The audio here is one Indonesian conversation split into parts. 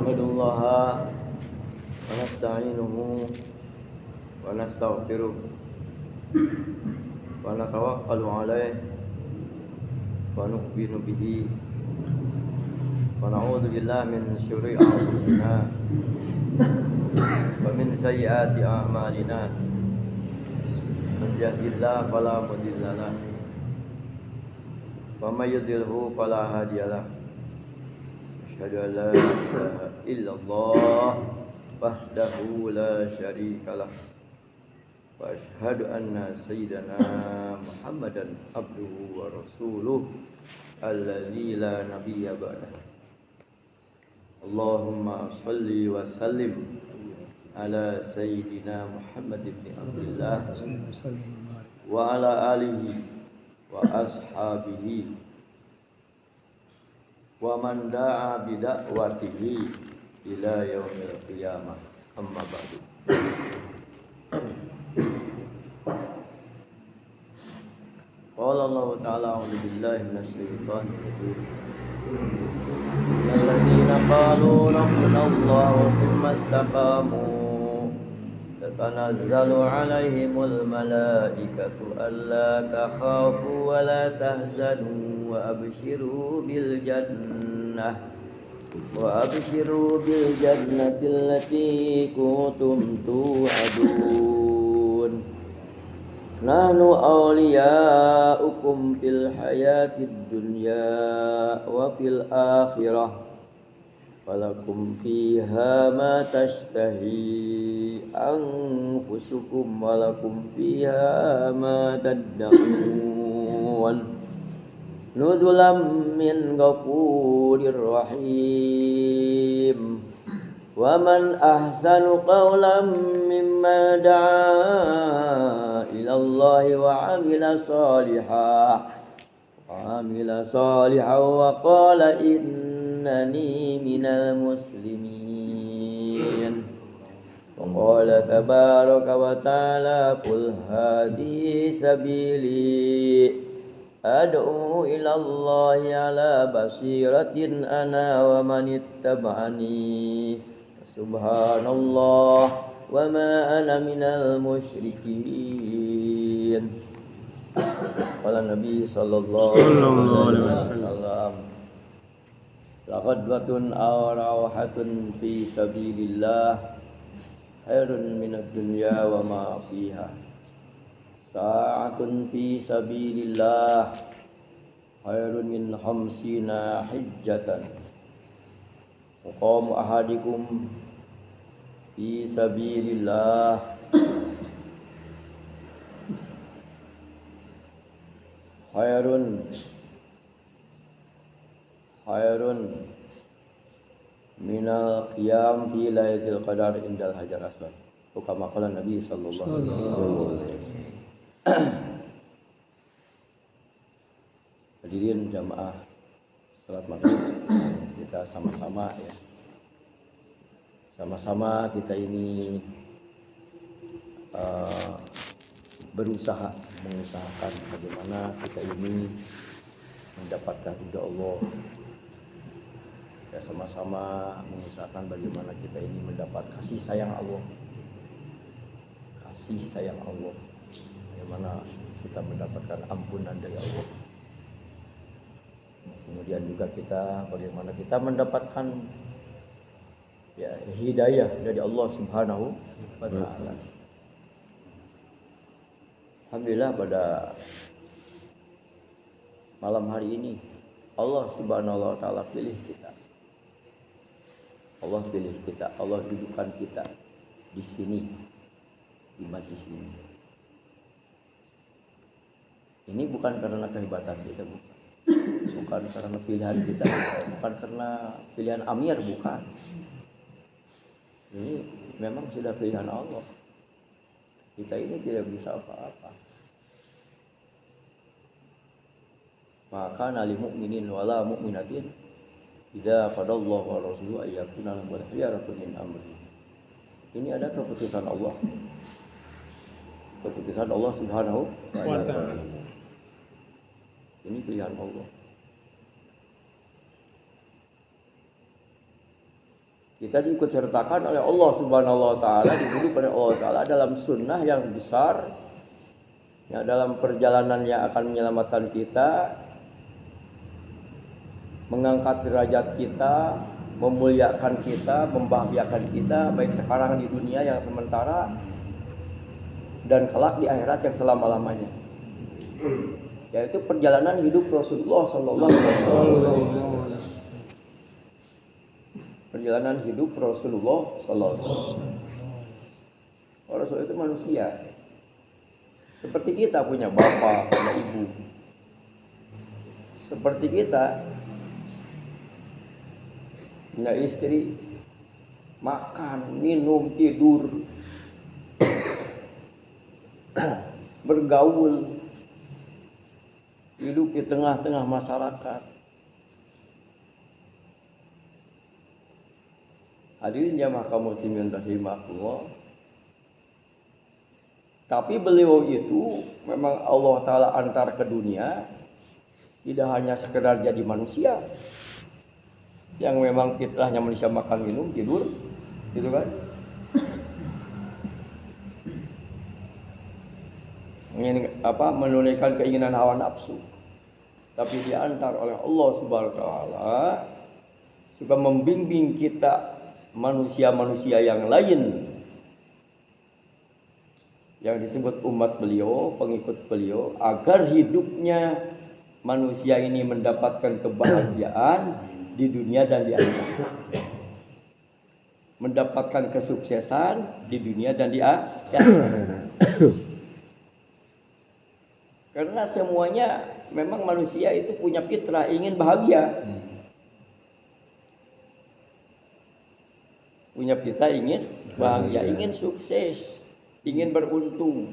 nahmadullaha wa nasta'inuhu wa nastaghfiruh wa natawakkalu alaihi wa nu'minu bihi wa na'udzu billahi min syururi anfusina wa min sayyiati a'malina. Man yahdihillahu fala mudilla lahu wa may yudlilhu fala hadiya lahu. Asyhadu an la ilaha illallah wahdahu la syarika lah wa asyhadu anna sayyidana Muhammadan abduhu wa rasuluh alladzi la nabiyya ba'dahu. Allahumma shalli wa sallim ala sayyidina Muhammad ibn Abdullah wa ala alihi wa ashabihi wa man da'a bi da'watihi ila yaumil qiyamah. Amma ba'du. Qala Allah ta'ala a'udzu billahi minasy syaithanir rajim. Alladzina qalu rabbuna Allah tsumma istaqamu tatanazzalu 'alaihimul malaikatu alla takhafu wa la tahzanu wa abshiru bil jannati allati kuntum tu'adun. Nahnu awliya'ukum fil hayatid dunya wa fil akhirah walakum fiha ma tashtahi anfusukum walakum fiha ma tad'un. Nuzulam min ghafurir rahim. Wa man ahsanu qawlan mimma da'a ila Allah wa 'amila salihan wa qala innani minal muslimin. Wa qala tabaraka wa ta'ala qul hadhihi sabili ad'u ila Allahi ala basiratin ana wa man ittaba'ani. Subhanallah wa ma ana minal musyrikin. Qala Nabi sallallahu alaihi wasallam laqadwatun aw rawhatun fi sabilillah khairun minad dunya wa ma fiha. Sa'atun fi sabilillah khairun min khamsina hijjatan. Qamu ahadikum fi sabilillah khairun minal qiyam fi lailatul qadar indal hajar aswad. Kama qala Nabi sallallahu alaihi wasallam. Hadirin jamaah salat maghrib, kita sama-sama ya. Sama-sama kita ini mengusahakan bagaimana kita ini mendapatkan ridha Allah. Ya, sama-sama mengusahakan bagaimana kita ini mendapat kasih sayang Allah. Kasih sayang Allah. Bagaimana kita mendapatkan ampunan dari Allah. Kemudian juga bagaimana kita mendapatkan ya hidayah dari Allah Subhanahu wa taala. Alhamdulillah pada malam hari ini Allah Subhanahu wa taala pilih kita. Allah pilih kita, Allah dudukkan kita di sini, di majlis ini. Ini bukan karena kehebatan kita, bukan karena pilihan kita, bukan karena pilihan Amir, bukan. Ini memang sudah pilihan Allah. Kita ini tidak bisa apa-apa. Maka nali mu'minin wala mu'minatin idza qadallahu wa rasuluhu ayyakuna lahumul khiyaratu min amri. Ini ada keputusan Allah. Keputusan Allah Subhanahu wa taala. Ini pilihan Allah. Kita diikut sertakan oleh Allah Subhanahu wa taala, dididik oleh Allah taala dalam sunnah yang besar. Ya, dalam perjalanan yang akan menyelamatkan kita, mengangkat derajat kita, memuliakan kita, membahagiakan kita, baik sekarang di dunia yang sementara dan kelak di akhirat yang selama-lamanya. Yaitu perjalanan hidup Rasulullah sallallahu alaihi wasallam. Perjalanan hidup Rasulullah sallallahu alaihi wasallam. Rasul itu manusia. Seperti kita punya bapak, punya ibu. Seperti kita punya istri, makan, minum, tidur, bergaul, hidup di tengah-tengah masyarakat. Hadirin jamaah kaum muslimin rahimakumullah. Tapi beliau itu memang Allah Ta'ala antar ke dunia, tidak hanya sekedar jadi manusia yang memang fitrahnya manusia makan, minum, tidur, gitu kan? Menunaikan keinginan hawa nafsu. Tapi diantar oleh Allah Subhanahu wa taala juga membimbing kita manusia-manusia yang lain yang disebut umat beliau, pengikut beliau, agar hidupnya manusia ini mendapatkan kebahagiaan di dunia dan di akhirat. Mendapatkan kesuksesan di dunia dan di akhirat. Karena semuanya memang manusia itu punya fitrah ingin bahagia. Punya fitrah ingin bahagia, ingin sukses, ingin beruntung.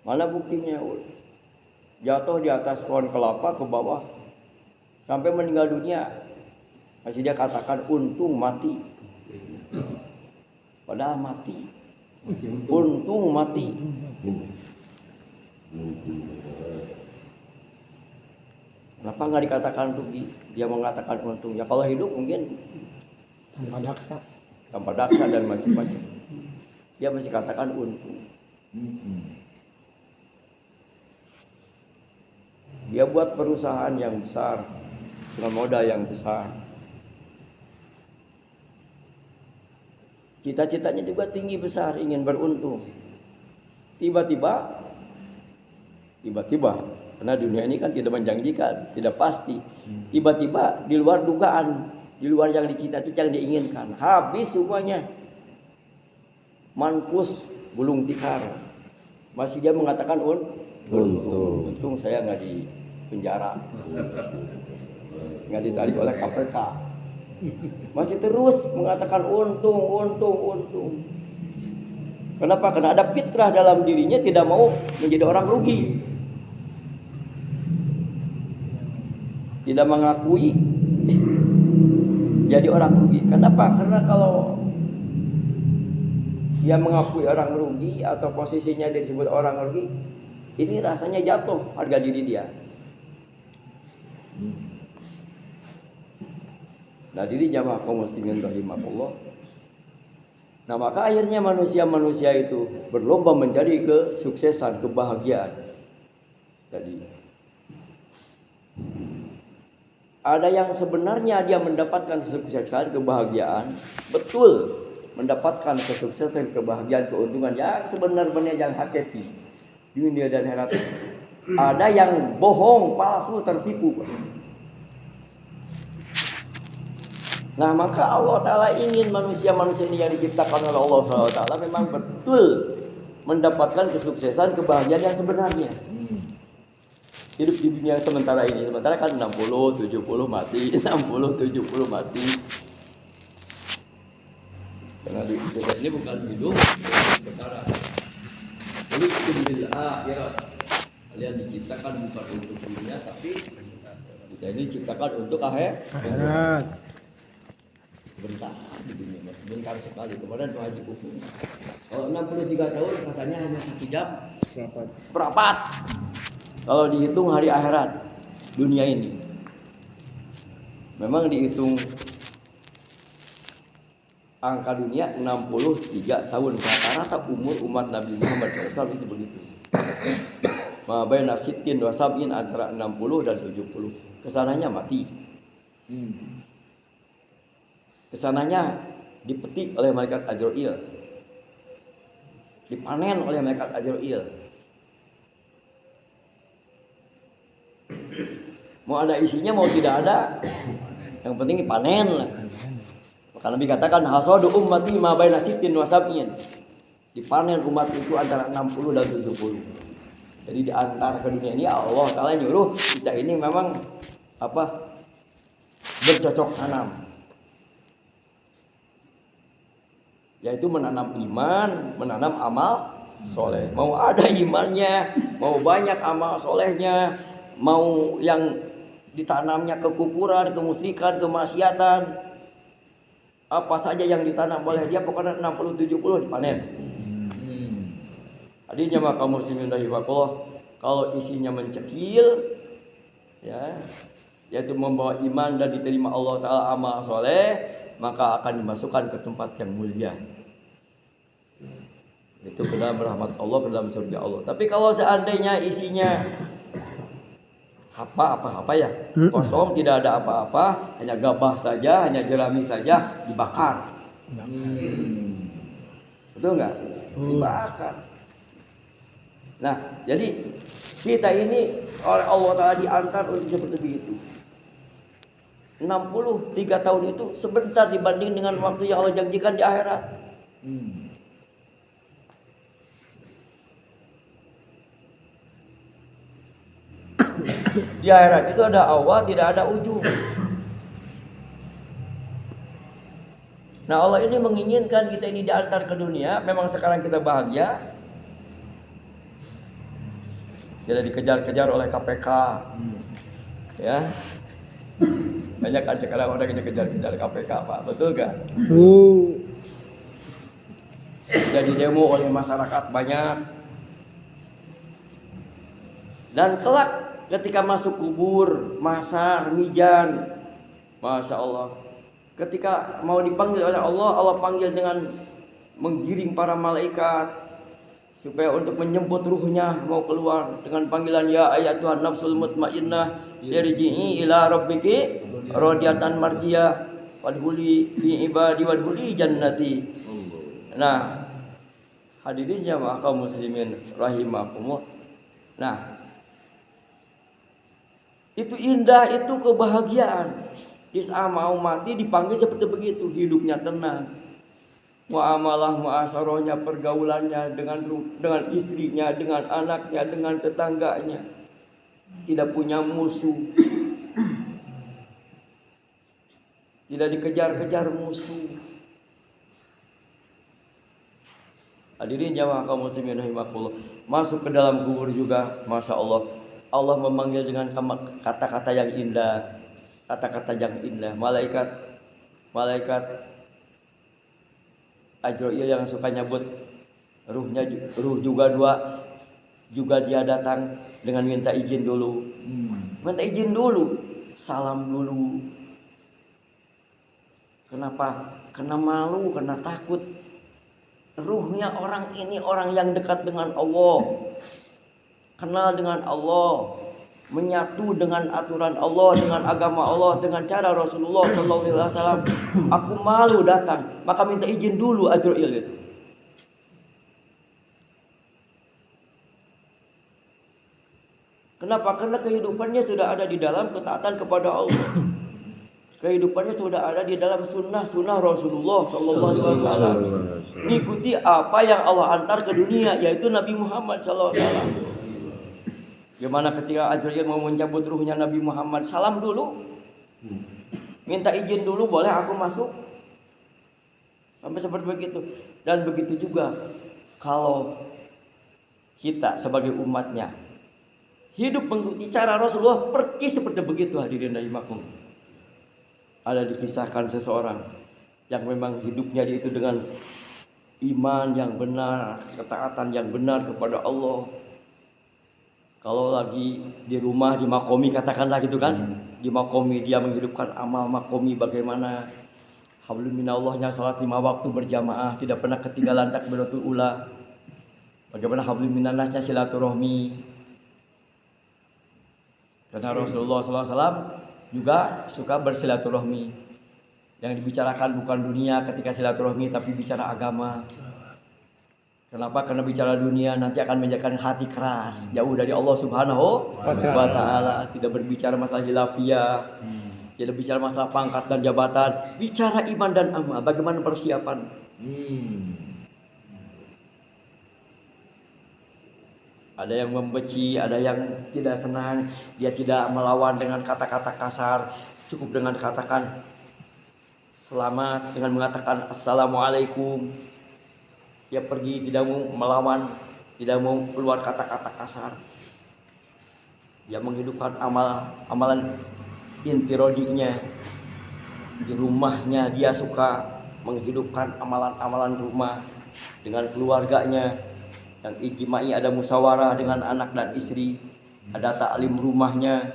Mana buktinya? Jatuh di atas pohon kelapa ke bawah sampai meninggal dunia, masih dia katakan untung mati. Padahal mati. Untung mati. Kenapa nggak dikatakan untuk dia mengatakan untung? Ya kalau hidup mungkin tanpa daksa dan macam-macam. Dia masih katakan untung. Dia buat perusahaan yang besar dengan modal yang besar. Cita-citanya juga tinggi besar, ingin beruntung. Tiba-tiba, karena dunia ini kan tidak menjanjikan, tidak pasti. Tiba-tiba di luar dugaan, di luar yang dicita-cita, yang diinginkan, habis semuanya. Manpus gulung tikar. Masih dia mengatakan untung saya nggak di penjara, nggak ditarik oleh KPK. Masih terus mengatakan untung. Kenapa? Karena ada fitrah dalam dirinya tidak mau menjadi orang rugi. Tidak mengakui jadi orang rugi. Kenapa? Karena kalau dia mengakui orang rugi atau posisinya disebut orang rugi, ini rasanya jatuh harga diri dia. Nah, jadi jamaah kaum muslimin rahimakumullah. Nah, maka akhirnya manusia-manusia itu berlomba mencari kesuksesan, kebahagiaan. Jadi ada yang sebenarnya dia mendapatkan kesuksesan, kebahagiaan, betul mendapatkan kesuksesan, kebahagiaan, keuntungan yang sebenarnya yang hakiki di dunia dan akhirat. Ada yang bohong, palsu, tertipu. Nah, maka Allah Ta'ala ingin manusia-manusia ini yang diciptakan oleh Allah Ta'ala memang betul mendapatkan kesuksesan, kebahagiaan yang sebenarnya. Hidup di dunia sementara ini. Sementara kan 60, 70 mati. 60, 70 mati. Karena ini bukan hidup sekarang. Hidup bil akhirat. Kalian diciptakan bukan untuk dunia, tapi kita ini diciptakan untuk akhirat. Sebentar di dunia, sebentar sekali. Kemarin Pak Haji Kuku, kalau 63 tahun katanya hanya 1 jam seperempat. Kalau dihitung hari akhirat dunia ini, memang dihitung angka dunia 63 tahun. Rata-rata umur umat Nabi Muhammad SAW itu begitu. Mabaina sittin wa sab'in, antara 60 dan 70. Kesananya mati. Kesananya dipetik oleh malaikat Azrail. Dipanen oleh malaikat Azrail. Mau ada isinya mau tidak ada, yang penting dipanen lah. Maka Nabi katakan hasadu ummati ma baina sittin wa sab'in. Dipanen umat itu antara 60 dan 70. Jadi di antara ke dunia ini Allah Ta'ala nyuruh kita ini memang bercocok tanam. Yaitu menanam iman, menanam amal soleh. Mau ada imannya, mau banyak amal solehnya, mau yang ditanamnya kekufuran, kemusyrikan, kemaksiatan, apa saja yang ditanam oleh dia, pokoknya 60-70 dipanen. Hadirin jamaah kaum muslimin rahimakumullah, kalau isinya mencekil, ya, yaitu membawa iman dan diterima Allah Ta'ala amal soleh, maka akan dimasukkan ke tempat yang mulia. Itu ke dalam rahmat Allah, ke dalam surga Allah. Tapi kalau seandainya isinya apa ya, kosong, tidak ada apa-apa, hanya gabah saja, hanya jerami saja, dibakar. Betul nggak? Dibakar. Nah, jadi kita ini oleh Allah Ta'ala diantar untuk seperti itu. 63 tahun itu sebentar dibanding dengan waktu yang Allah janjikan di akhirat. Di akhirat itu ada awal, tidak ada ujung. Nah, Allah ini menginginkan kita ini diantar ke dunia. Memang sekarang kita bahagia, tidak dikejar-kejar oleh KPK, ya. Banyak kan sekarang orang yang dikejar-kejar KPK, Pak, betul gak? Jadi demo oleh masyarakat banyak. Dan kelak ketika masuk kubur, mahsyar, mizan, masya Allah, ketika mau dipanggil oleh Allah, Allah panggil dengan menggiring para malaikat supaya untuk menjemput ruhnya mau keluar dengan panggilan ya ayyatuhan nafsul mutmainnah irji'i ila rabbiki radiyatan mardiyah wadkhuli fi ibadi wadkhuli jannati. Nah, hadirin jamaah kaum muslimin rahimakumullah. Nah, itu indah, itu kebahagiaan. Di saat mau mati dipanggil seperti begitu, hidupnya tenang. Muamalah muasarohnya, pergaulannya dengan istrinya, dengan anaknya, dengan tetangganya, tidak punya musuh, tidak dikejar-kejar musuh. Hadirin jamaah kaum muslimin rahimakumullah, masuk ke dalam kubur juga, masya Allah, Allah memanggil dengan kata-kata yang indah, kata-kata yang indah. Malaikat Azrail yang suka nyabut ruh juga dia datang dengan minta izin dulu. Minta izin dulu, salam dulu. Kenapa? Karena malu, karena takut. Ruhnya orang ini orang yang dekat dengan Allah, kenal dengan Allah, menyatu dengan aturan Allah, dengan agama Allah, dengan cara Rasulullah SAW. Aku malu datang, maka minta izin dulu Azrail itu. Kenapa? Karena kehidupannya sudah ada di dalam ketaatan kepada Allah. Kehidupannya sudah ada di dalam sunnah Rasulullah SAW. Mengikuti apa yang Allah antar ke dunia, yaitu Nabi Muhammad SAW. Gimana ketika Azrail mau mencabut ruhnya Nabi Muhammad, salam dulu, minta izin dulu, boleh aku masuk, sampai seperti begitu. Dan begitu juga kalau kita sebagai umatnya hidup mengikuti cara Rasulullah persis seperti begitu. Hadirin rahimakumullah, ada dipisahkan seseorang yang memang hidupnya itu dengan iman yang benar, ketaatan yang benar kepada Allah. Kalau lagi di rumah, di makomi katakanlah gitu kan, di makomi dia menghidupkan amal makomi, bagaimana hablum minallahnya salat 5 waktu berjamaah, tidak pernah ketinggalan takbiratul ula. Bagaimana hablum minannasnya silaturahmi. Karena Rasulullah SAW juga suka bersilaturahmi. Yang dibicarakan bukan dunia ketika silaturahmi, tapi bicara agama. Kenapa? Karena bicara dunia nanti akan menjadikan hati keras, jauh dari Allah Subhanahu wa Ta'ala. Tidak berbicara masalah hilafiyah, tidak bicara masalah pangkat dan jabatan, bicara iman dan amal. Bagaimana persiapan? Ada yang membenci, ada yang tidak senang. Dia tidak melawan dengan kata-kata kasar, cukup dengan katakan selamat, dengan mengatakan assalamualaikum. Dia pergi, tidak mau melawan, tidak mau keluar kata-kata kasar. Dia menghidupkan amalan infirodinya. Di rumahnya dia suka menghidupkan amalan-amalan rumah dengan keluarganya. Yang ijtimai, ada musyawarah dengan anak dan istri, ada taklim rumahnya.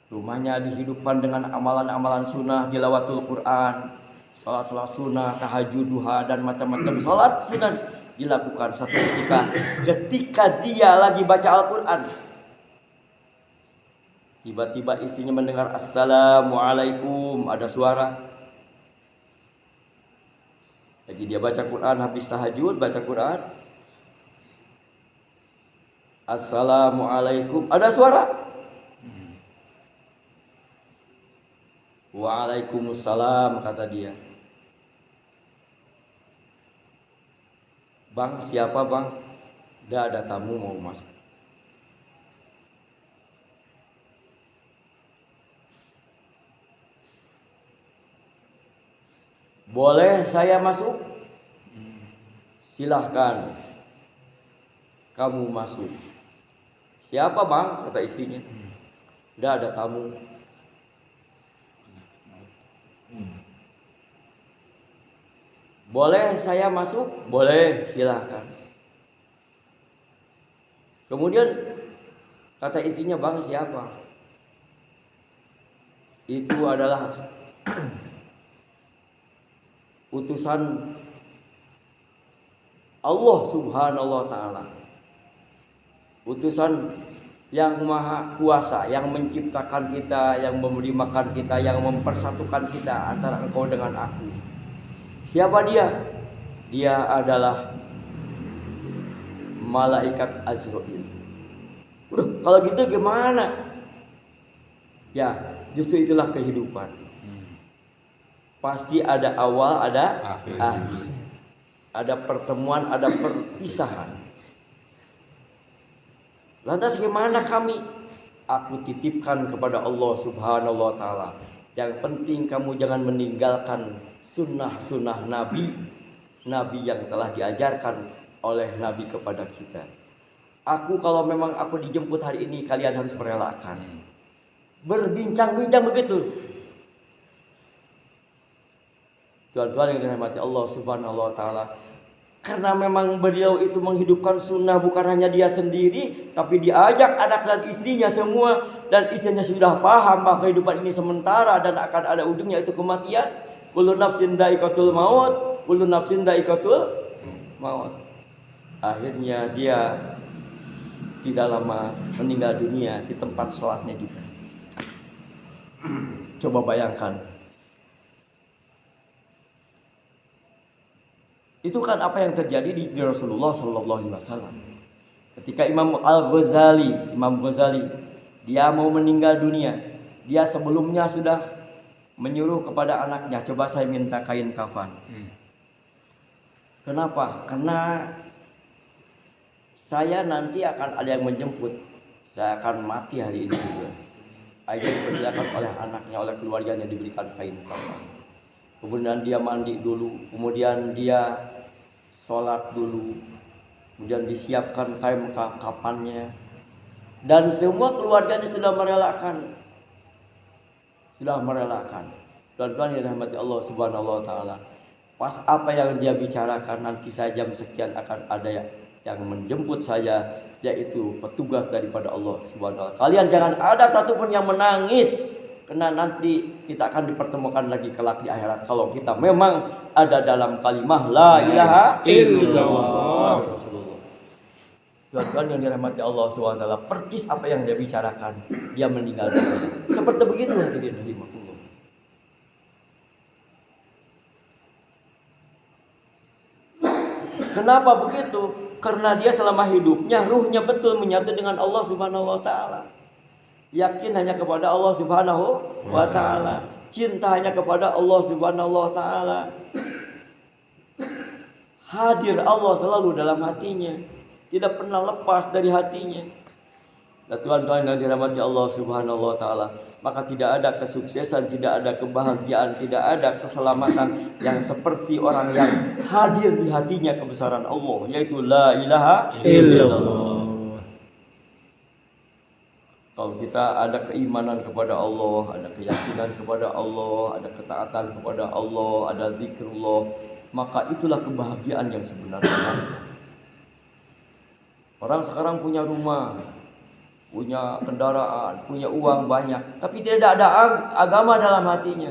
Rumahnya dihidupkan dengan amalan-amalan sunnah, tilawatul Quran, salat-salat sunnah, tahajud, duha, dan macam-macam salat sunnah dilakukan. Satu ketika dia lagi baca Al-Quran, tiba-tiba istrinya mendengar assalamualaikum, ada suara. Lagi dia baca Quran, habis tahajud baca Quran, assalamualaikum, ada suara. Waalaikumsalam, kata dia. Bang, siapa bang? Dah ada tamu mau masuk. Boleh saya masuk? Silahkan kamu masuk. Siapa bang? Kata istrinya. Dah ada tamu. Boleh saya masuk? Boleh, silahkan. Kemudian kata istrinya, bang siapa? Itu adalah utusan Allah Subhanahu wa Ta'ala, utusan yang maha kuasa, yang menciptakan kita, yang memberi makan kita, yang mempersatukan kita antara engkau dengan aku. Siapa dia? Dia adalah malaikat Azrail. Udah, kalau gitu gimana? Ya, justru itulah kehidupan. Pasti ada awal, ada akhir. Ada pertemuan, ada perpisahan. Lantas gimana kami? Aku titipkan kepada Allah Subhanahu wa Ta'ala. Yang penting kamu jangan meninggalkan sunnah-sunnah Nabi yang telah diajarkan oleh Nabi kepada kita. Kalau memang aku dijemput hari ini, kalian harus merelakan. Berbincang-bincang begitu. Tuan-tuan yang dirahmati Allah Subhanahu wa Ta'ala. Karena memang beliau itu menghidupkan sunnah, bukan hanya dia sendiri, tapi diajak anak dan istrinya semua. Dan istrinya sudah paham bahwa kehidupan ini sementara dan akan ada ujungnya, itu kematian. Kullu nafsin dha'iqatul maut, kullu nafsin dha'iqatul maut. Akhirnya dia tidak lama meninggal dunia di tempat sholatnya juga. Coba bayangkan. Itu kan apa yang terjadi di Rasulullah Sallallahu Alaihi Wasallam. Ketika Imam Ghazali, dia mau meninggal dunia, dia sebelumnya sudah menyuruh kepada anaknya, coba saya minta kain kafan. Kenapa? Karena saya nanti akan ada yang menjemput, saya akan mati hari ini juga. Akhirnya dipersilakan oleh anaknya, oleh keluarganya diberikan kain kafan. Kemudian dia mandi dulu, kemudian dia sholat dulu, kemudian disiapkan kain kafannya, dan semua keluarganya sudah merelakan. Tuan-tuan yang dirahmati Allah Subhanahu wa Ta'ala, pas apa yang dia bicarakan, nanti saya jam sekian akan ada yang menjemput saya, yaitu petugas daripada Allah Subhanahu wa taala. Kalian jangan ada satupun yang menangis, karena nanti kita akan dipertemukan lagi kelak di akhirat kalau kita memang ada dalam kalimah la ilaha illallah Rasulullah. Tuhan yang dirahmati Allah Subhanahu wa taala, persis apa yang dia bicarakan, dia meninggal dunia. Seperti begitu hadirin rahimakumullah. Kenapa begitu? Karena dia selama hidupnya ruhnya betul menyatu dengan Allah Subhanahu wa taala. Yakin hanya kepada Allah Subhanahu wa taala. Cinta hanya kepada Allah Subhanahu wa taala. Hadir Allah selalu dalam hatinya, tidak pernah lepas dari hatinya. Nah, Tuhan-Tuhan yang dirahmati Allah Subhanahu wa taala, maka tidak ada kesuksesan, tidak ada kebahagiaan, tidak ada keselamatan yang seperti orang yang hadir di hatinya kebesaran Allah, yaitu la ilaha illallah. Kalau kita ada keimanan kepada Allah, ada keyakinan kepada Allah, ada ketaatan kepada Allah, ada zikrullah, maka itulah kebahagiaan yang sebenarnya. Orang sekarang punya rumah, punya kendaraan, punya uang banyak, tapi tidak ada agama dalam hatinya,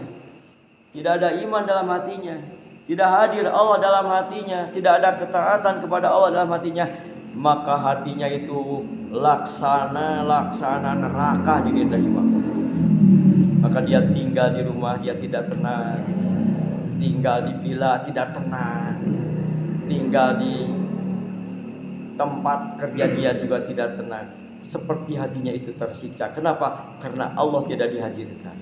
tidak ada iman dalam hatinya, tidak hadir Allah dalam hatinya, tidak ada ketaatan kepada Allah dalam hatinya, maka hatinya itu laksana neraka di neraka. Maka dia tinggal di rumah dia tidak tenang, tinggal di villa tidak tenang, tinggal di tempat kerja dia juga tidak tenang. Seperti hatinya itu tersiksa. Kenapa? Karena Allah tidak dihadirkan.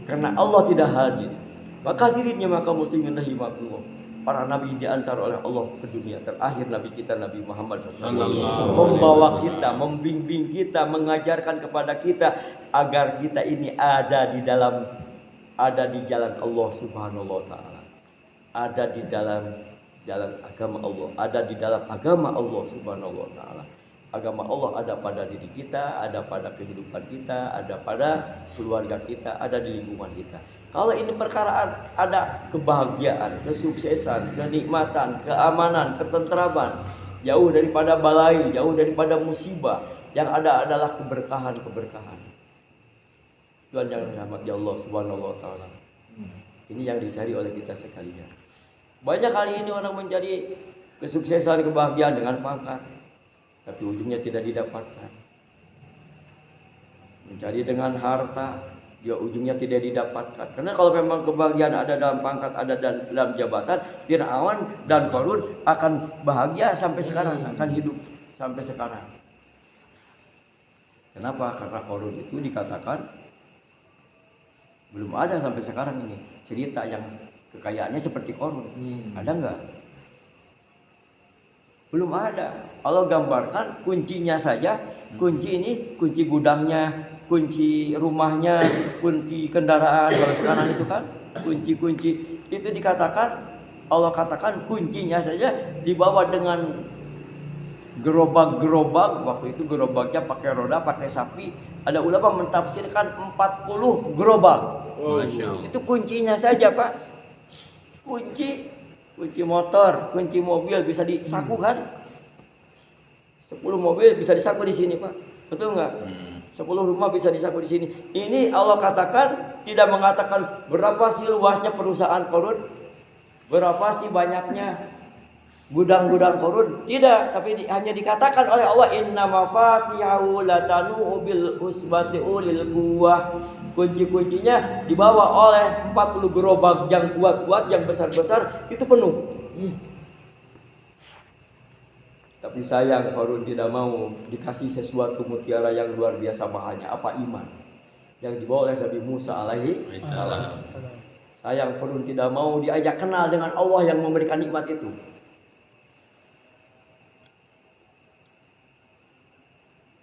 Karena Allah tidak hadir. Maka dirinya maka muslimin rahimakumullah, para nabi diantar oleh Allah ke dunia. Terakhir nabi kita Nabi Muhammad SAW membawa kita, membimbing kita, mengajarkan kepada kita agar kita ini ada di jalan Allah Subhanahu wa taala. Ada di dalam jalan agama Allah, ada di dalam agama Allah Subhanahu wa taala. Agama Allah ada pada diri kita, ada pada kehidupan kita, ada pada keluarga kita, ada di lingkungan kita. Kalau ini perkara ada kebahagiaan, kesuksesan, kenikmatan, keamanan, ketentraman, jauh daripada balai, jauh daripada musibah, yang ada adalah keberkahan-keberkahan. Tuhan yang dirahmati Allah Subhanahu wa taala. Ini yang dicari oleh kita sekalian. Banyak kali ini orang mencari kesuksesan, kebahagiaan dengan pangkat, tapi ujungnya tidak didapatkan. Mencari dengan harta, dia ujungnya tidak didapatkan. Karena kalau memang kebahagiaan ada dalam pangkat, ada dalam jabatan, Fir'aun dan Qarun akan bahagia sampai sekarang, akan hidup sampai sekarang. Kenapa? Karena Qarun itu dikatakan belum ada sampai sekarang ini cerita yang kekayaannya seperti Qarun. Ada enggak? Belum ada. Allah gambarkan kuncinya saja, kunci ini, kunci gudangnya, kunci rumahnya, kunci kendaraan. Kalau sekarang itu kan kunci-kunci itu dikatakan, Allah katakan kuncinya saja dibawa dengan gerobak-gerobak. Waktu itu gerobaknya pakai roda, pakai sapi. Ada ulama mentafsirkan 40 gerobak. Itu kuncinya saja, Pak. Kunci motor, kunci mobil bisa disaku kan? 10 mobil bisa disaku di sini, Pak. Betul nggak? 10 rumah bisa disaku di sini. Ini Allah katakan, tidak mengatakan berapa sih luasnya perusahaan Qarun, berapa sih banyaknya gudang-gudang Qarun. Tidak, tapi hanya dikatakan oleh Allah, inna mafatihahu latanu bil usbati ulil quwwah. Kunci-kuncinya dibawa oleh 40 gerobak yang kuat-kuat, yang besar-besar, itu penuh. Tapi sayang Qarun tidak mau dikasih sesuatu mutiara yang luar biasa mahalnya. Apa? Iman yang dibawa oleh Nabi Musa alaihi salam. Sayang Qarun tidak mau diajak kenal dengan Allah yang memberikan nikmat itu.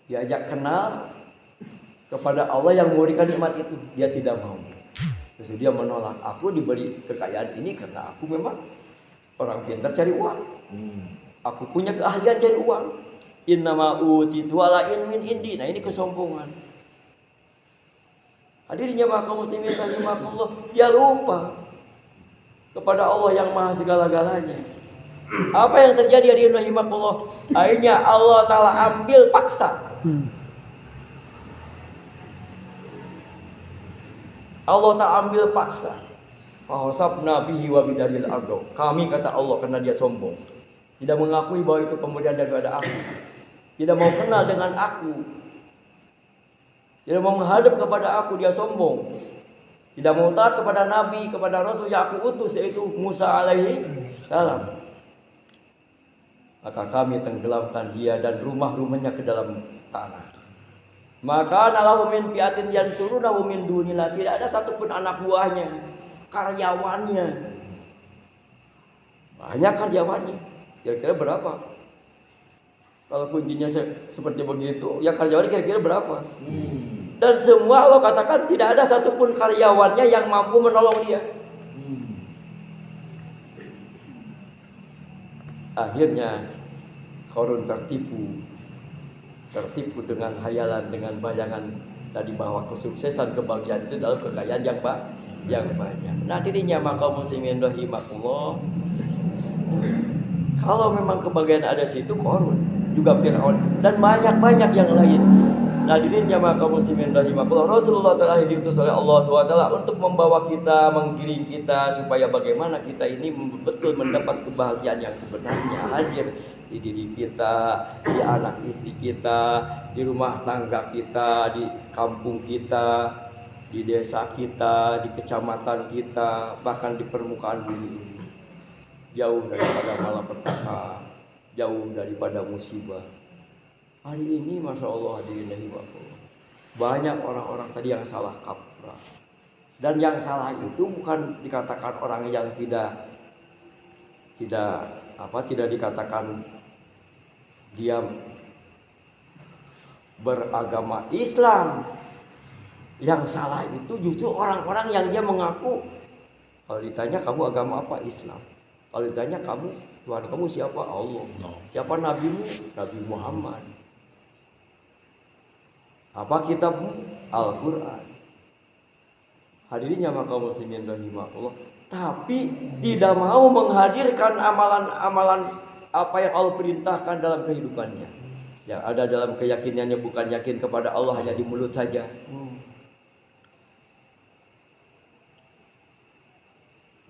Diajak kenal kepada Allah yang memberikan nikmat itu, dia tidak mau. Terus dia menolak. Aku diberi kekayaan ini karena aku memang orang pintar cari uang. Aku punya keahlian cari uang. Innama utitu ala ilmin indi. Nah, ini kesombongan. Hadirnya maka muslimin rahimakumullah, dia lupa kepada Allah yang maha segala-galanya. Apa yang terjadi hadirin rahimakumullah? Akhirnya Allah Ta'ala ambil paksa. Allah Ta'ala ambil paksa. Fahasabna bihi wa bidaril ardo. Kami, kata Allah, karena dia sombong, tidak mengakui bahwa itu pemberian daripada aku, tidak mau kenal dengan aku, tidak mau menghadap kepada aku, dia sombong. Tidak mau taat kepada Nabi, kepada Rasul yang aku utus, yaitu Musa alaihi salam. Maka kami tenggelamkan dia dan rumah-rumahnya ke dalam tanah. Maka nalahu min fiatin yansurunahu min dunillah. Tidak ada satupun anak buahnya, karyawannya. Banyak karyawannya. Kira-kira berapa? Kalau kuncinya seperti begitu, ya karyawannya kira-kira berapa? Dan semua Allah katakan tidak ada satupun karyawannya yang mampu menolong dia. Akhirnya Qarun tertipu dengan hayalan, dengan bayangan tadi bahwa kesuksesan, kebahagiaan itu dalam kekayaan yang banyak. Nah, dirinya maka muslimin rahimakumullah, kalau memang kebahagiaan ada situ, Qarun juga Fir'aun dan banyak yang lain. Nah, dirinya maka muslimin rahimakumullah, Rasulullah telah diutus oleh Allah SWT untuk membawa kita, menggiring kita supaya bagaimana kita ini betul mendapat kebahagiaan yang sebenarnya hadir di diri kita, di anak istri kita, di rumah tangga kita, di kampung kita, di desa kita, di kecamatan kita, bahkan di permukaan bumi ini. Jauh daripada malapetaka, jauh daripada musibah. Hari ini Masya Allah hadirin rahimakumullah, banyak orang-orang tadi yang salah kaprah. Dan yang salah itu bukan dikatakan orang yang tidak dikatakan dia beragama Islam. Yang salah itu justru orang-orang yang dia mengaku, kalau ditanya kamu agama apa? Islam. Kalau ditanya kamu, Tuhan kamu siapa? Allah. Siapa nabimu? Nabi Muhammad. Apa kitabmu? Al-Quran. Hadirinnya maka muslimin rahimahullah, tapi tidak mau menghadirkan amalan-amalan apa yang Allah perintahkan dalam kehidupannya. Yang ada dalam keyakinannya bukan yakin kepada Allah hanya di mulut saja.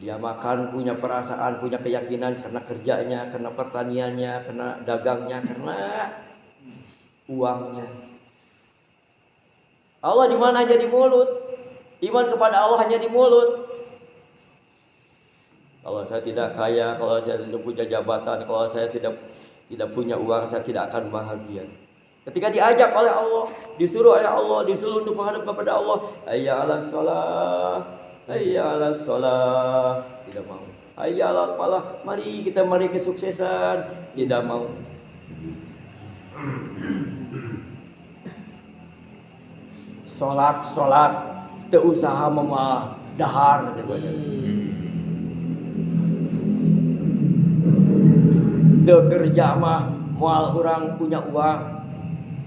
Dia makan punya perasaan, punya keyakinan karena kerjanya, karena pertaniannya, karena dagangnya, karena uangnya. Allah di mana hanya di mulut. Iman kepada Allah hanya di mulut. Kalau saya tidak kaya, kalau saya tidak punya jabatan, kalau saya tidak punya uang, saya tidak akan bahagia. Ketika diajak oleh Allah, disuruh oleh Allah, disuruh untuk menghadap kepada Allah, hayya 'alas shalah, hayya 'alas shalah, tidak mau. Hayya 'alal falah, mari kita mari kesuksesan, tidak mau. Salat, teu usaha mama dahar katanya. Teu kerja mah moal orang punya uang.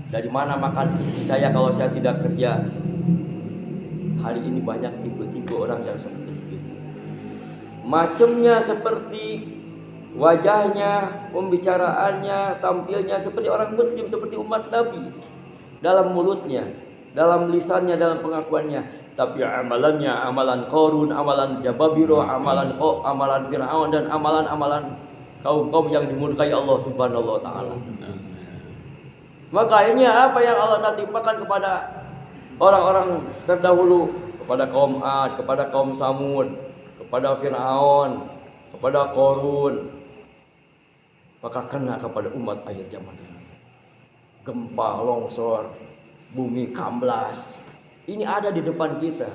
Dari mana makan istri saya kalau saya tidak kerja? Hari ini banyak tipe-tipe orang yang seperti itu. Macamnya seperti wajahnya, pembicaraannya, tampilnya seperti orang muslim, seperti umat Nabi. Dalam mulutnya, dalam lisannya, dalam pengakuannya, tapi amalannya amalan Qarun, amalan Jababiro, amalan Fir'aun, dan amalan-amalan kaum-kaum yang dimurkai Allah Subhanahu wa taala. Maka ini apa yang Allah timpakan kepada orang-orang terdahulu, kepada kaum Ad, kepada kaum Samud, kepada Fir'aun, kepada Qarun, maka kena kepada umat akhir zaman ini. Gempa, longsor, bumi kamblas, ini ada di depan kita.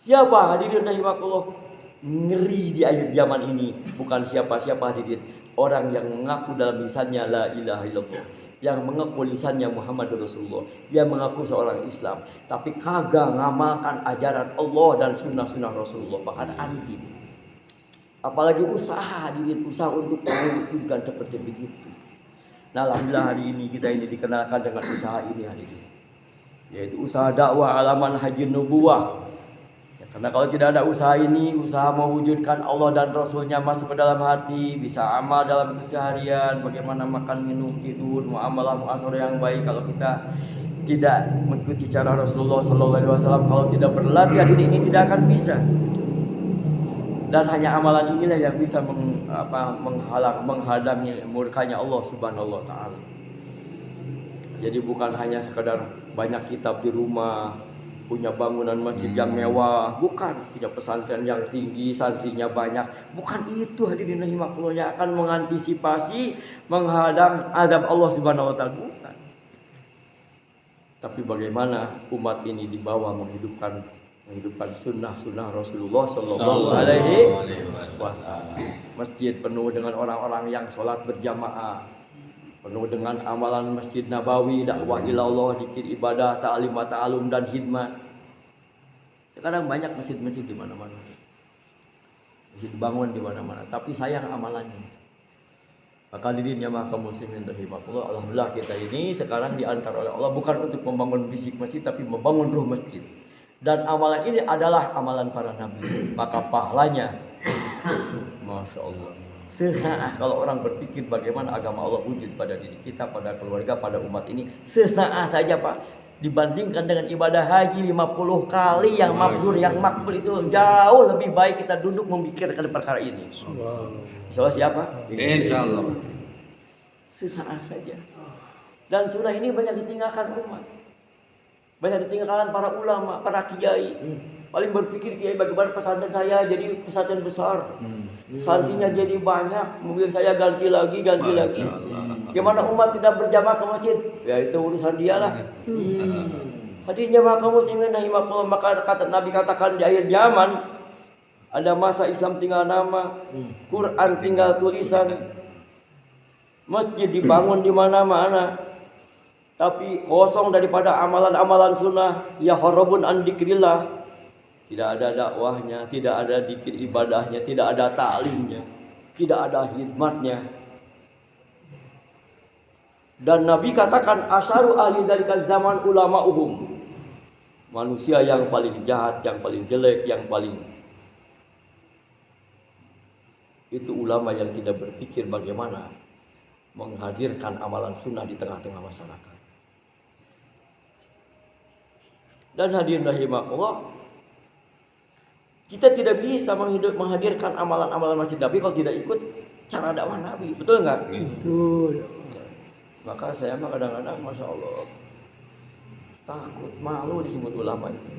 Siapa hadirin rahimakumullah? Ngeri di akhir zaman ini bukan siapa-siapa hadirin, orang yang mengaku dalam lisannya la ilaha illallah, yang mengaku lisannya Muhammad Rasulullah, dia mengaku seorang Islam, tapi kagak ngamalkan ajaran Allah dan sunnah-sunnah Rasulullah, bahkan anti. Apalagi usaha hadirin, usaha untuk mewujudkan seperti begitu. Nah, alhamdulillah hari ini kita ini dikenalkan dengan usaha ini hadirin, yaitu usaha dakwah alaman haji nubuwah. Karena kalau tidak ada usaha ini, usaha mewujudkan Allah dan Rasulnya masuk ke dalam hati, bisa amal dalam keseharian, bagaimana makan, minum, tidur, muamalah, muasyarah yang baik. Kalau kita tidak mengikuti cara Rasulullah SAW, kalau tidak berlatih ini tidak akan bisa. Dan hanya amalan inilah yang bisa menghadapi murkanya Allah Subhanahu wa Ta'ala. Jadi bukan hanya sekadar banyak kitab di rumah, punya bangunan masjid yang mewah, bukan, punya pesantren yang tinggi, santrinya banyak, bukan itu hadirin rahimakumullah yang akan mengantisipasi menghadang azab Allah Subhanahu wa Ta'ala, bukan. Tapi bagaimana umat ini dibawa menghidupkan sunnah Rasulullah Sallallahu Alaihi Wasallam. Masjid penuh dengan orang-orang yang sholat berjamaah, penuh dengan amalan Masjid Nabawi, dakwah ilallah, zikir, ibadah, ta'lim, ta'alum dan khidmat. Sekarang banyak masjid-masjid di mana-mana, masjid bangun di mana-mana, tapi sayang amalannya. Maka dirinya maka muslimin rahimahullah, alhamdulillah kita ini sekarang diantar oleh Allah bukan untuk membangun fisik masjid, tapi membangun ruh masjid. Dan amalan ini adalah amalan para nabi, maka pahalanya Masya Allah. Sesaat kalau orang berpikir bagaimana agama Allah wujud pada diri kita, pada keluarga, pada umat ini, sesaat saja Pak, dibandingkan dengan ibadah haji 50 kali yang mabrur, yang makbul itu jauh lebih baik kita duduk memikirkan perkara ini. Insya siapa? Insya Allah. Sesaat saja. Dan sunnah ini banyak ditinggalkan umat, banyak ditinggalkan para ulama, para kiai. Paling berpikir kiai bagaimana pesantren saya jadi pesantren besar, santrinya jadi banyak, mobil saya ganti lagi. Gimana umat tidak berjamaah ke masjid? Ya itu urusan dia lah. Hadirnya maka muslimin rahimakumullah, maka kata Nabi katakan di akhir zaman ada masa Islam tinggal nama, Quran tinggal tulisan, masjid dibangun di mana-mana, tapi kosong daripada amalan-amalan sunnah. Ya harabun an dzikrillah. Tidak ada dakwahnya, tidak ada zikir ibadahnya, tidak ada ta'limnya, tidak ada khidmatnya. Dan Nabi katakan asyaru ahli dzalika zaman ulama'uhum. Manusia yang paling jahat, yang paling jelek, yang paling itu ulama yang tidak berpikir bagaimana menghadirkan amalan sunnah di tengah-tengah masyarakat. Dan hadirin rahimakumullah, kita tidak bisa menghadirkan amalan-amalan masjid Nabi kalau tidak ikut cara dakwah Nabi, betul nggak? Betul. Maka saya mah kadang-kadang, masya Allah, takut, malu disebut ulama itu.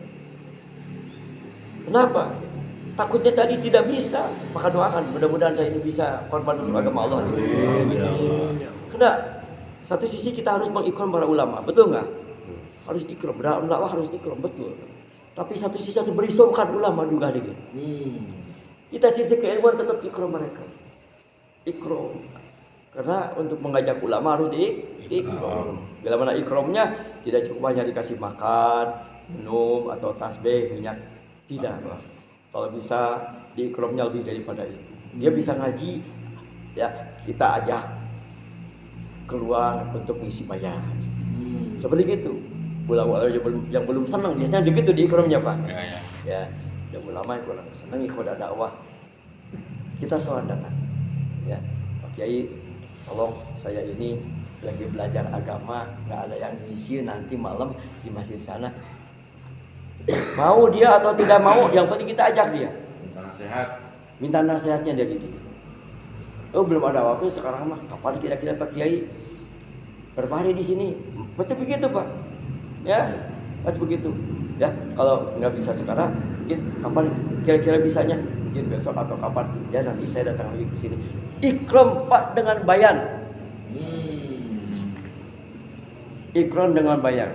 Kenapa? Takutnya tadi tidak bisa. Maka doakan, mudah-mudahan saya ini bisa korban untuk agama Allah. Karena satu sisi kita harus mengikram para ulama, betul nggak? Harus ikram, dakwah harus ikram, betul. Tapi satu sisi harus berisaukan ulama juga deh. Kita sisi keilmuan tetap ikram mereka. Ikram. Karena untuk mengajak ulama harus ikram. Bila mana ikramnya tidak cukup hanya dikasih makan, minum atau tasbih, minyak. Tidak. Kalau bisa diikramnya lebih daripada itu. Dia bisa ngaji, ya kita ajak keluar untuk mengisi bayar. Seperti itu. Ulama yang belum senang biasanya begitu di ikramnya Pak. Ya, yang ulama yang kurang senang ikut dakwah. Kita soal datang. Ya, Pak Kiai, tolong saya ini lagi belajar agama, nggak ada yang ngisi nanti malam di masjid sana. Mau dia atau tidak mau, yang penting kita ajak dia. Minta nasihat. Minta nasihatnya dari dia. Oh belum ada waktu sekarang mah. Kapan kira-kira Pak Kiai berapa hari di sini? Macam begitu Pak. Ya, macam begitu. Ya, kalau nggak bisa sekarang, mungkin kapan kira-kira bisanya? Mungkin besok atau kapan? Ya nanti saya datang lagi ke sini. Ikram Pak dengan bayan. Ikram dengan bayan.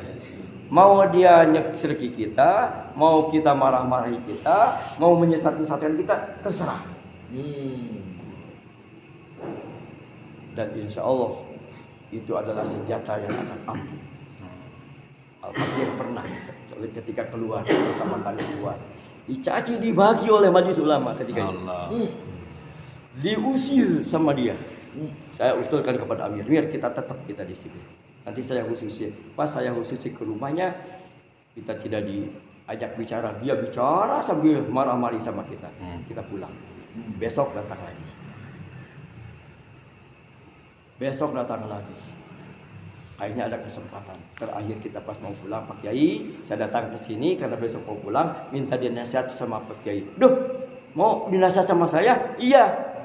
Mau dia nyekirki kita, mau kita marah-marahi kita, mau menyesat-nyesatkan kita, terserah. Dan insya Allah itu adalah senjata yang akan ampuh. Al-Fakir pernah ketika keluar, pertama kali keluar, dicaci dibagi oleh majelis ulama ketika itu. Diusir sama dia. Saya usulkan kepada Amir, biar kita tetap di sini. Nanti saya khususin, pas saya khususin ke rumahnya, kita tidak Ajak bicara, dia bicara sambil marah-marah sama kita. Kita pulang. Besok datang lagi. Besok datang lagi. Akhirnya ada kesempatan. Terakhir kita pas mau pulang, Pak Kiai, saya datang ke sini karena besok mau pulang, minta dinasihat sama Pak Kiai. Duh, mau dinasihat sama saya? Iya.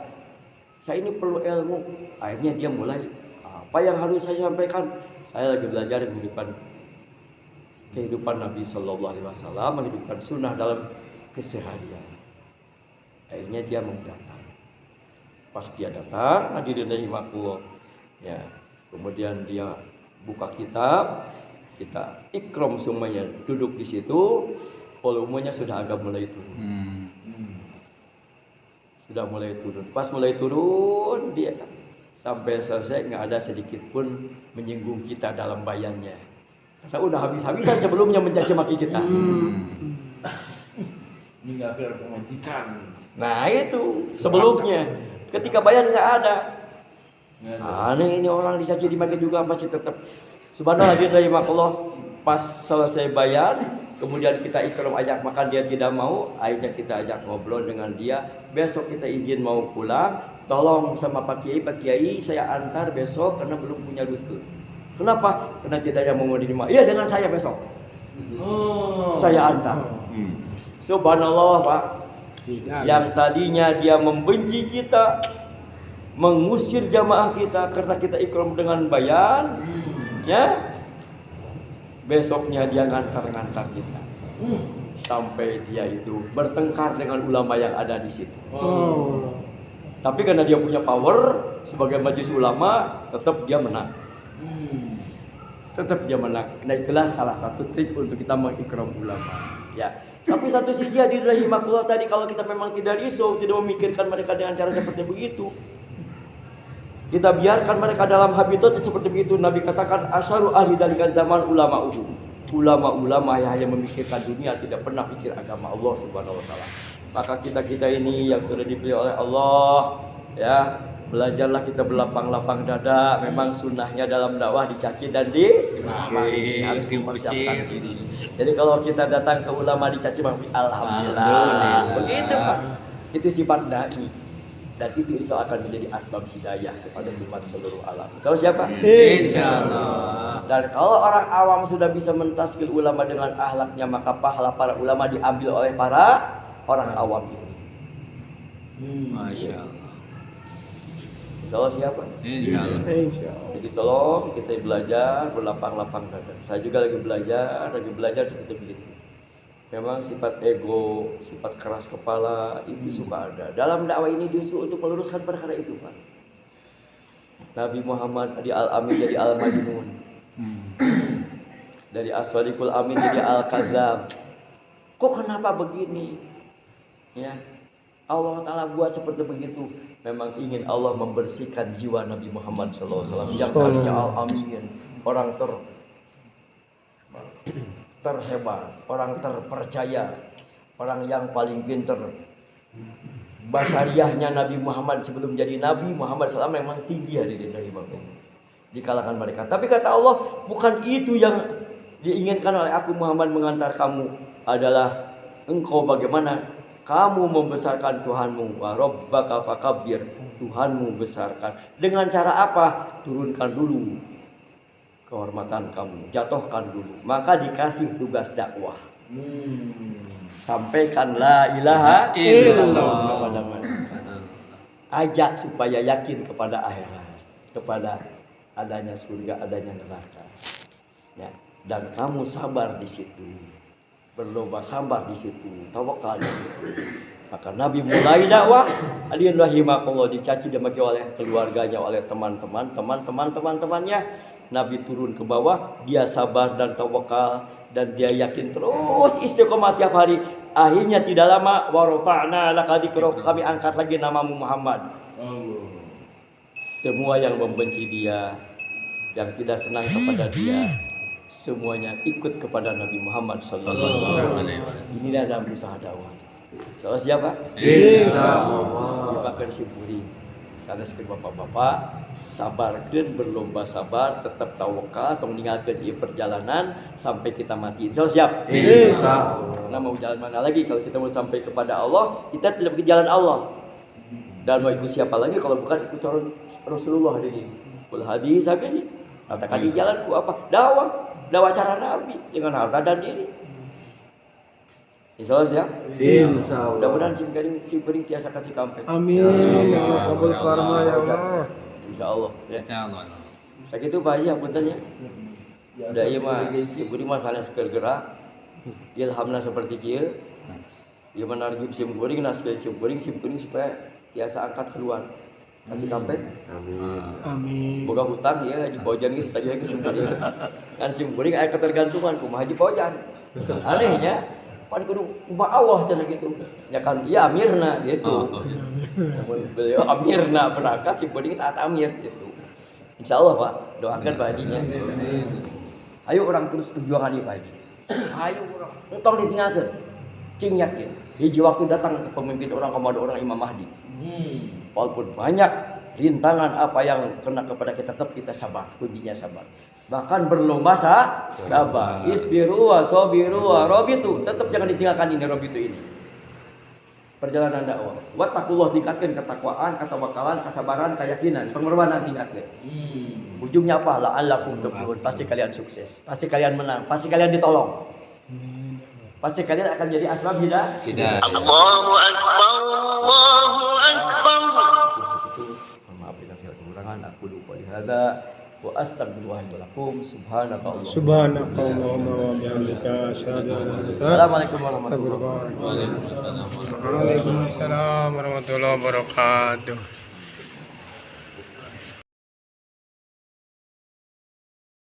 Saya ini perlu ilmu. Akhirnya dia mulai, apa yang harus saya sampaikan? Saya lagi belajar kehidupan Nabi Sallallahu Alaihi Wasallam, menghidupkan sunnah dalam keseharian. Akhirnya dia mau datang. Pas dia datang, hadirin rahimakumullah, ya, kemudian dia buka kitab, kita ikram semuanya, duduk di situ, volumenya sudah agak mulai turun. Sudah mulai turun. Pas mulai turun, dia sampai selesai nggak ada sedikit pun menyinggung kita dalam bayannya. Karena udah habis-habisan sebelumnya mencaci maki kita. Meninggalkan pemajikan. Nah itu sebelumnya, ketika bayan nggak ada. Aneh ini orang dicaci dimaki juga masih tetap. Subhanallah dari makullah. Pas selesai bayan, kemudian kita ikram ajak makan, dia tidak mau. Akhirnya kita ajak ngobrol dengan dia. Besok kita izin mau pulang. Tolong sama Pak Kiai saya antar besok karena belum punya duit. Kenapa? Karena tidak ada yang mau menerima. Iya dengan saya besok. Saya antar. Subhanallah Pak. Yang tadinya dia membenci kita, mengusir jamaah kita karena kita ikram dengan bayan, ya. Besoknya dia ngantar-ngantar kita. Sampai dia itu bertengkar dengan ulama yang ada di situ. Tapi karena dia punya power sebagai majelis ulama, tetap dia menang. Tetap dia menang. Nah itulah salah satu trik untuk kita mengikram ulama. Ya. Tapi satu sisi hadir rahimakumullah tadi, kalau kita memang tidak risau, tidak memikirkan mereka dengan cara seperti begitu, kita biarkan mereka dalam habitat seperti begitu. Nabi katakan asyaru ahli dalika zaman ulama uhum. Ulama-ulama yang hanya memikirkan dunia, tidak pernah pikir agama Allah Subhanahu wa taala. Maka kita ini yang sudah dipilih oleh Allah, ya, belajarlah kita berlapang-lapang dada. Memang sunnahnya dalam dakwah dicaci dan harus mempersiapkan diri. Jadi kalau kita datang ke ulama dicaci, alhamdulillah. Begitu Pak. Itu sifat dai. Dan itu insya Allah akan menjadi asbab hidayah kepada umat seluruh alam. Insya siapa? Insyaallah. Dan kalau orang awam sudah bisa mentaskil ulama dengan akhlaknya, maka pahala para ulama diambil oleh para orang awam ini. Masya Allah. Insya Allah siapa? Insyaallah. Jadi tolong kita belajar berlapang-lapang dada. Saya juga lagi belajar seperti begitu. Memang sifat ego, sifat keras kepala itu suka ada. Dalam dakwah ini justru untuk meluruskan perkara itu, Pak. Nabi Muhammad di Al-Amin jadi Al-Majnun. Dari As-Sadiqul Amin jadi Al-Kadzab. Kok kenapa begini? Ya. Allah Ta'ala buat seperti begitu. Memang ingin Allah membersihkan jiwa Nabi Muhammad SAW. Yang tadinya Al-Amin, orang terhebat, orang terpercaya, orang yang paling pintar. Basyariahnya Nabi Muhammad sebelum jadi Nabi Muhammad SAW memang tinggi dari Bapak di kalangan mereka. Tapi kata Allah, bukan itu yang diinginkan oleh aku Muhammad mengantar kamu. Adalah engkau bagaimana kamu membesarkan Tuhanmu. Wa rabbaka fakabbir. Tuhanmu besarkan. Dengan cara apa? Turunkan dulu kehormatan kamu, jatuhkan dulu, maka dikasih tugas dakwah. Sampaikan la ilaha illallah kepada mereka. Ajak supaya yakin kepada akhirat, kepada adanya surga, adanya neraka. Ya, dan kamu sabar di situ, berlomba sabar di situ, tawakal di situ. Maka Nabi mulai dakwah, hadirin rahimakumullah, dicaci dimaki oleh keluarganya, oleh teman-temannya. Nabi turun ke bawah, dia sabar dan tawakal dan dia yakin terus istiqomah tiap hari. Akhirnya tidak lama, wa rafa'na laka dzikraka, kami angkat lagi namamu Muhammad. Semua yang membenci dia, yang tidak senang kepada dia, semuanya ikut kepada Nabi Muhammad sallallahu alaihi wasallam. Inilah dalam usaha dakwah. Salah siapa? Insyaallah. Bakar Siburi. sanes ke bapak-bapak sabarkeun berlomba sabar tetap tawakal tong ninggalkeun ieu perjalanan sampai kita mati. Insyaallah siap. Insyaallah. Karena mau jalan mana lagi kalau kita mau sampai kepada Allah, kita tidak pergi jalan Allah. Dan mau ikut siapa lagi kalau bukan ikut Rasulullah ini. Kul hadi sabili. Katakan di jalanku apa? Dakwah cara Nabi dengan harta dan diri. Insyaallah siap. Insyaallah. Mudah-mudahan simkuring tiasa kasih kampe. Amin. Ya kabul karma ya Allah. Insyaallah. Ya. Insyaallah. Sakitu Pak Haji punten ya. Da ieu mah simkuring mah sanes gerak. Ilhamna seperti kieu. Ieu mah narjib simkuring naskeun simkuring supaya tiasa angkat keluar. Kasih kampe. Amin. Boga hutang ya Haji Pojan geus tadi lagi simkuring. Kan simkuring aya ketergantungan kumaha Haji Pojan. Anehnya pan kudu umpah Allah cenah gitu. Ya kan iya amirna gitu. Beliau amirna berangkat simkuring taat amir gitu. Insyaallah Pak, doakan Pak Hajinya. Ayo orang terus perjuangan ini Pak Haji. Ayo orang entong ditinggalkeun. Cing yakin. Hiji waktu datang pemimpin orang komodo orang Imam Mahdi. Walaupun banyak rintangan apa yang kena kepada kita tetap kita sabar, kuncinya sabar. Bahkan berlomba sabar. Isbiru wa sabiru wa rabitu. Tetap jangan ditinggalkan ini rabitu ini. Perjalanan dakwah. Wattaqullah tingkatkan ketakwaan, ketawakalan, kesabaran, keyakinan, pengorbanan tingkatkan. Ujungnya apa? La'allakum tuflihun. Pasti kalian sukses. Pasti kalian menang. Pasti kalian ditolong. Pasti kalian akan jadi asbab hidayah. Allahu Akbar, Allahu Akbar. Maaf bila saya kekurangan. Aku lupa lihada. Wa astagfirullah lakum. Subhanallah. Subhanakallahumma wa bihamdika asyhadu an la ilaha illa anta Assalamualaikum warahmatullahi astaghfiruka wa atubu ilaik. Waalaikumsalam. Waalaikumsalam warahmatullahi wabarakatuh.